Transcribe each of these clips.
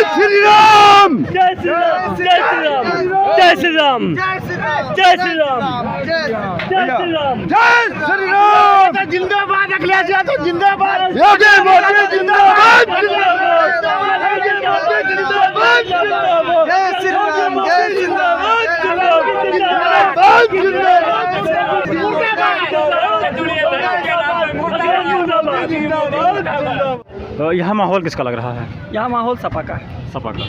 श्री राम, जय श्री राम, जय श्री राम, जय श्री राम, जय श्री राम, जय श्री राम, जय श्री राम। जिंदाबाद अखिलेश यादव जिंदाबाद, योगी मोदी जिंदाबाद, जिंदाबाद, जय श्री राम, जय श्री राम, जिंदाबाद, तो यहाँ माहौल किसका लग रहा है? यहाँ माहौल सपा का है। सपा का।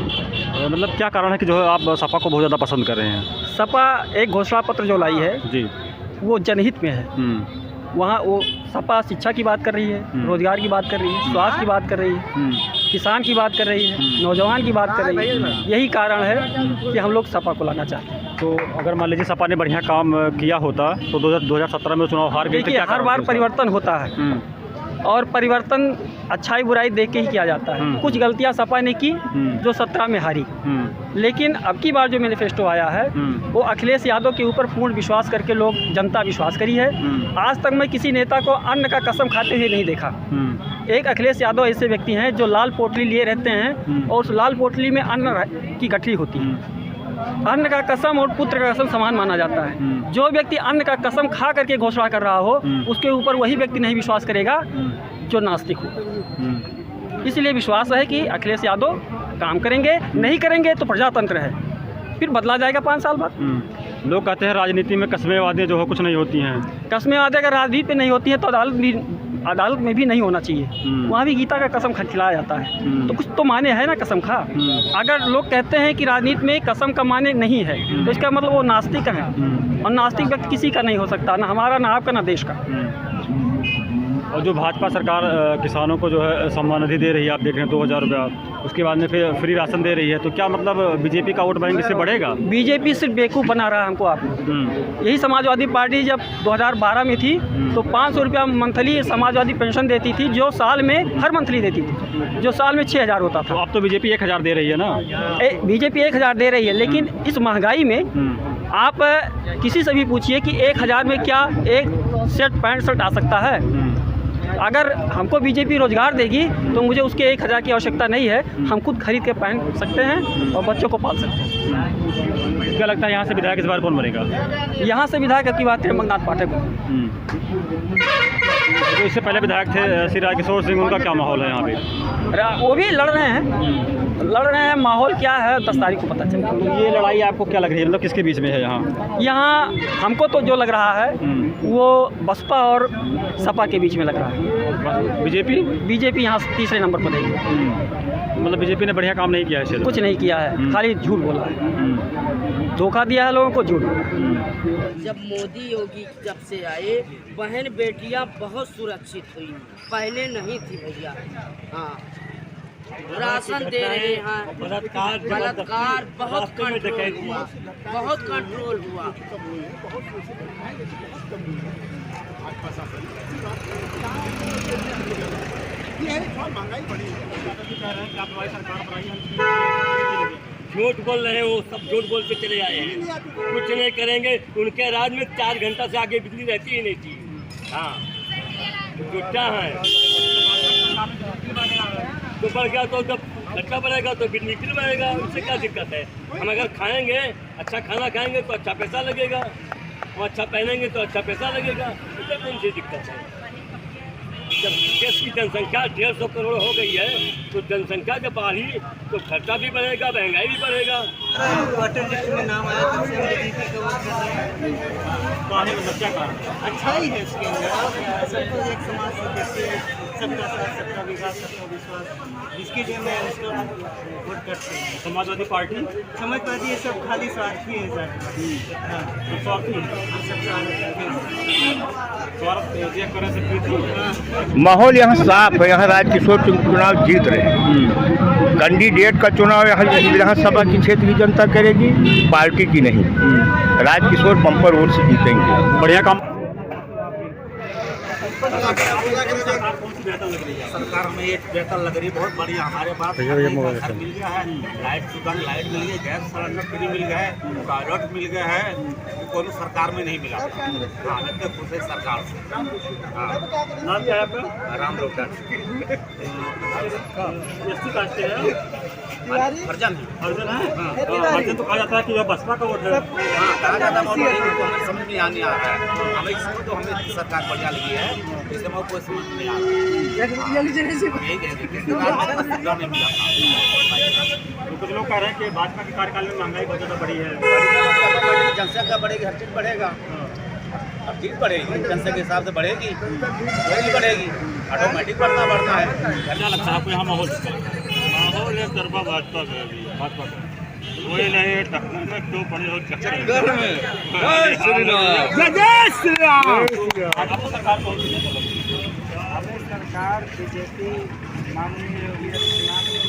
मतलब क्या कारण है कि जो है आप सपा को बहुत ज़्यादा पसंद कर रहे हैं? सपा एक घोषणा पत्र जो लाई है जी, वो जनहित में है। वहाँ वो सपा शिक्षा की बात कर रही है, रोजगार की बात कर रही है, स्वास्थ्य की बात कर रही है, किसान की बात कर रही है, नौजवान की बात कर रही है। यही कारण है कि हम लोग सपा को लाना चाहते हैं। तो अगर मान लीजिए सपा ने बढ़िया काम किया होता तो 2017 में चुनाव हार गए। देखिए हर बार परिवर्तन होता है और परिवर्तन अच्छाई बुराई देख के ही किया जाता है। कुछ गलतियां सपा ने की जो 17 में हारी, लेकिन अब की बार जो मैनिफेस्टो आया है वो अखिलेश यादव के ऊपर पूर्ण विश्वास करके लोग जनता विश्वास करी है। आज तक मैं किसी नेता को अन्न का कसम खाते हुए नहीं देखा। एक अखिलेश यादव ऐसे व्यक्ति हैं जो लाल पोटली लिए रहते हैं और उस लाल पोटली में अन्न की गठरी होती है। अन्न का कसम और पुत्र का कसम समान माना जाता है। जो व्यक्ति अन्न का कसम खा करके घोषणा कर रहा हो उसके ऊपर वही व्यक्ति नहीं विश्वास करेगा जो नास्तिक हो। इसलिए विश्वास है कि अखिलेश यादव काम करेंगे, नहीं करेंगे तो प्रजातंत्र है, फिर बदला जाएगा 5 साल बाद। लोग कहते हैं राजनीति में कस्में वादे जो है कुछ नहीं होती हैं। कस्में वादे अगर राजनीति में नहीं होती है तो अदालत में भी नहीं होना चाहिए। वहाँ भी गीता का कसम खिलाया जाता है, तो कुछ तो माने है ना कसम खा। अगर लोग कहते हैं कि राजनीति में कसम का माने नहीं है तो इसका मतलब वो नास्तिक है, और नास्तिक व्यक्ति किसी का नहीं हो सकता, ना हमारा, ना आपका, ना देश का। और जो भाजपा सरकार किसानों को जो है सम्मान निधि दे रही है, आप देख रहे हैं 2000 रुपया, उसके बाद में फिर फ्री राशन दे रही है, तो क्या मतलब बीजेपी का वोट बैंक इससे बढ़ेगा? बीजेपी सिर्फ बेवकूफ़ बना रहा है हमको। आप यही समाजवादी पार्टी जब 2012 में थी तो 500 रुपया मंथली समाजवादी पेंशन देती थी, जो साल में हर मंथली देती थी, जो साल में 6000 होता था। तो अब तो बीजेपी 1000 दे रही है ना? बीजेपी 1000 दे रही है, लेकिन इस महंगाई में आप किसी से भी पूछिए कि 1000 में क्या एक सेट पैंट शर्ट आ सकता है। अगर हमको बीजेपी रोजगार देगी तो मुझे उसके 1000 की आवश्यकता नहीं है, हम खुद खरीद के पहन सकते हैं और बच्चों को पाल सकते हैं। क्या लगता है यहाँ से विधायक इस बार कौन बनेगा? यहाँ से विधायक की बात है मंगनाथ पाठक। तो इससे पहले विधायक थे श्री राजकिशोर सिंह, उनका क्या माहौल है यहाँ पे? वो भी लड़ रहे हैं, माहौल क्या है 10 तारीख को पता चलेगा। तो ये लड़ाई आपको क्या लग रही है, मतलब किसके बीच में है यहाँ? हमको तो जो लग रहा है वो बसपा और सपा के बीच में लग रहा है। बीजेपी यहाँ तीसरे नंबर पर देगी। मतलब बीजेपी ने बढ़िया काम नहीं किया है? कुछ नहीं किया है, खाली झूठ बोला है, धोखा दिया है लोगों को, झूठ। जब मोदी योगी जब से आए बहन बेटियां बहुत सुरक्षित हुई, पहले नहीं थी भैया। हाँ, राशन दे रहे हैं, बलात्कार बहुत कंट्रोल हुआ, बहुत कंट्रोल हुआ। झूठ बोल रहे हैं, वो सब झूठ बोल के चले आए हैं, कुछ नहीं करेंगे। उनके राज में 4 घंटा से आगे बिजली रहती ही नहीं थी। हाँ, झूठा है। तो बढ़ गया तो जब खर्चा बढ़ेगा तो बिजली बिल बढ़ेगा, उससे क्या दिक्कत है? हम अगर खाएंगे, अच्छा खाना खाएंगे तो अच्छा पैसा लगेगा, और अच्छा पहनेंगे तो अच्छा पैसा लगेगा, उससे कौन सी दिक्कत है? जब देश की जनसंख्या 150 करोड़ हो गई है तो जनसंख्या जब बढ़ी तो खर्चा भी बढ़ेगा, महंगाई भी बढ़ेगा। वोटर लिस्ट में नाम आया तब से क्या कारण? अच्छा ही है इसके अंदर सबको एक समाज से देखते हैं, सबका साथ, सबका विकास, सबका विश्वास, जिसके लिए मैं उसको वोट करते हैं। समाजवादी पार्टी समाजवादी ये सब खाली स्वार्थी है सर। हाँ, स्वार्थी माहौल यहाँ साफ है। यहाँ राजकिशोर सिंह चुनाव जीत रहे हैं। कैंडिडेट का चुनाव यहाँ विधानसभा की क्षेत्र की जनता करेगी, पार्टी की नहीं। राजकिशोर बम्पर वोट से जीतेंगे। बढ़िया काम। कौन सी बेहतर लग रही है? सरकार हमें एक बेहतर लग रही है, बहुत बढ़िया। हमारे पास घर मिल गया है, लाइट दुकान लाइट मिल गई, गैस सिलेंडर फ्री मिल गया है, टॉयलेट मिल गया है, कोई सरकार में नहीं मिला। हाँ, इतने खुश है सरकार से। हाँ, नाम क्या है आपका? राम लोकन एसटी कास्ट से है? अर्जन अर्जन है? अर्जन तो कहा जाता है कि यह बसपा का वोट है। हाँ, कहा जाता है, तो हमें समझ नहीं आने आ रहा है। हमें इसमें तो हमें सरकार बढ़िया लगी है, इसलिए हमें कोई समझ नहीं आ रहा है। यही कहेंगे कि सरकार में इतना सुविधा नहीं मिला था। तो कुछ लोग कह रहे हैं कि भाजपा के कार्यकाल में महंगाई बहुत ज़्यादा बढ़ी है। जनसंख्या बढ़ेगी, हर चीज़ बढ़ेगा, हर चीज़ बढ़ेगी, जनसंख्या के हिसाब से बढ़ेगी, कोई नहीं बढ़ेगी, ऑटोमेटिक बढ़ना है। क्या लगता है आपको यहाँ माहौल? माहौल है तरफा भाजपा का भी, भाजपा का कोई नहीं है, टक्कर में क्यों पड़े हो चक्कर में। आपको सरकार कौन सी है? हमें सरकार बीजेपी माननीय योगी आदित्यनाथ जी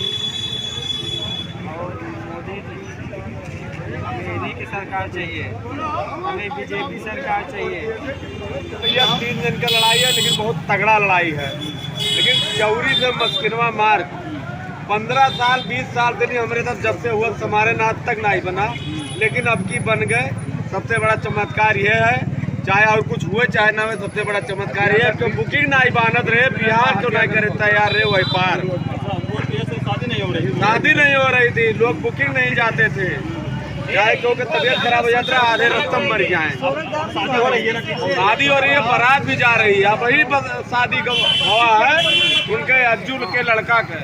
और मोदी जी, हमें इन्हीं की सरकार चाहिए, हमें बीजेपी सरकार चाहिए। यह 3 दिन का लड़ाई है, लेकिन बहुत तगड़ा लड़ाई है। लेकिन चौरी से मस्किनवा मार्ग 15 साल 20 साल से नहीं हमारे साथ जब से हुआ हमारे नाथ तक नहीं बना, लेकिन अब की बन गए। सबसे बड़ा चमत्कार यह है, चाहे और कुछ हुए चाहे ना हुए, सबसे बड़ा चमत्कार यह है कि बुकिंग नहीं बानत रहे, बिहार क्यों नहीं करे तैयार रहे वही पार। शादी नहीं हो रही, शादी नहीं हो रही थी, लोग बुकिंग नहीं जाते थे, चाहे क्योंकि तबीयत खराब हो जाता है, आधे रास्ते में मर जाए। शादी हो रही है ना? शादी हो रही है, बारात भी जा रही है। अब वही शादी का हवा है उनके अज्जुल के लड़का के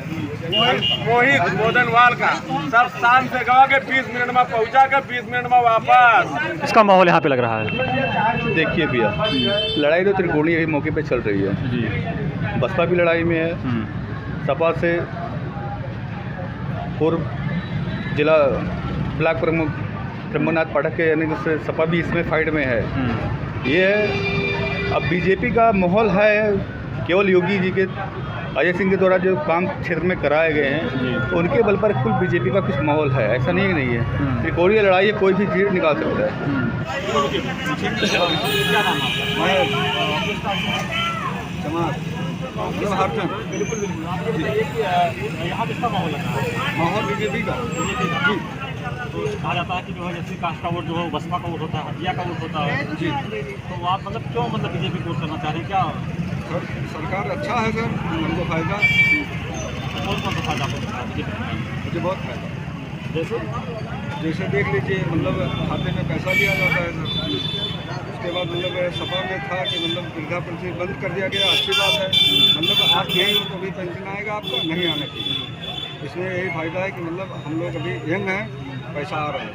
मोहित मोदनवाल का। सब शाम से गवा के 20 मिनट में पहुंचा के 20 मिनट में वापस। इसका माहौल यहाँ पे लग रहा है। देखिए भैया, लड़ाई तो त्रिकोणीय ही मौके पे चल रही है जी। बसपा भी लड़ाई में है, सपा से पूर्व जिला ब्लॉक प्रमुख ब्रह्मनाथ पाठक के यानी कि सपा भी इसमें फाइट में है। ये अब बीजेपी का माहौल है, केवल योगी जी के अजय सिंह के द्वारा जो काम क्षेत्र में कराए गए हैं तो उनके बल पर कुल बीजेपी का कुछ माहौल है, ऐसा नहीं है। त्रिकोणीय लड़ाई है, कोई भी जीत निकाल सकता है। यहाँ किसका माहौल लग रहा है? माहौल बीजेपी का। कहा जाता है कि जो है जैसे कास्ट का वोट जो है बसपा का वोट होता है, हटिया का वोट होता है जी, तो आप मतलब क्यों बीजेपी को वोट करना चाह रहे हैं? क्या सरकार अच्छा है सर, हमको फायदा, कौन सा फायदा आपको? मुझे बहुत फायदा। जैसे देख लीजिए, मतलब खाते में पैसा दिया जाता है सर। उसके बाद मतलब सपा में था कि मतलब वृद्धा पेंशन बंद कर दिया गया, अच्छी बात है। मतलब आप नहीं हो तो भी पेंशन आएगा, आपको नहीं आना चाहिए। इसमें यही फायदा है कि मतलब हम लोग अभी यंग हैं, पैसा आ रहा है।